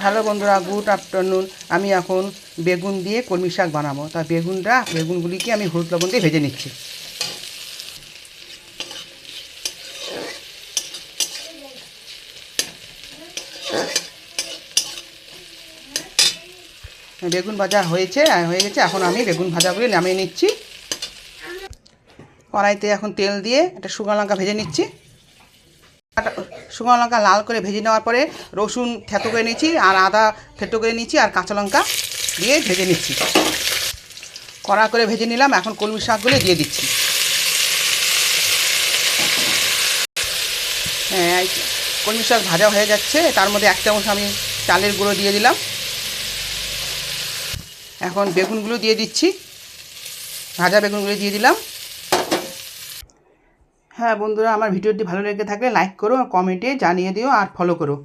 Hello বন্ধুরা, good afternoon. আমি এখন বেগুন দিয়ে কলমি শাক বানাবো। তা বেগুনগুলিকে আমি হলুদ লবণ দিয়ে ভেজে নিচ্ছি। বেগুন ভাজা হয়ে গেছে। এখন আমি বেগুন ভাজাগুলি নামিয়ে নিচ্ছি। কড়াইতে এখন তেল দিয়ে একটা শুকনো লঙ্কা ভেজে নিচ্ছি। শুকনো লঙ্কা লাল করে ভেজে নেওয়ার পরে রসুন থেতো করে নিচ্ছি, আর আদা থেতো করে নিচ্ছি, আর কাঁচা লঙ্কা দিয়ে ভেজে নিচ্ছি। কড়া করে ভেজে নিলাম। এখন কলমি শাকগুলো দিয়ে দিচ্ছি। হ্যাঁ, কলমি শাক ভাজা হয়ে যাচ্ছে। তার মধ্যে 1 চামচ আমি চালের গুঁড়ো দিয়ে দিলাম। এখন বেগুনগুলো দিয়ে দিচ্ছি। ভাজা বেগুনগুলো দিয়ে দিলাম। হ্যাঁ বন্ধুরা, আমার ভিডিওটি ভালো লেগে থাকলে লাইক করো, কমেন্টে জানিয়ে দিও, আর ফলো করো।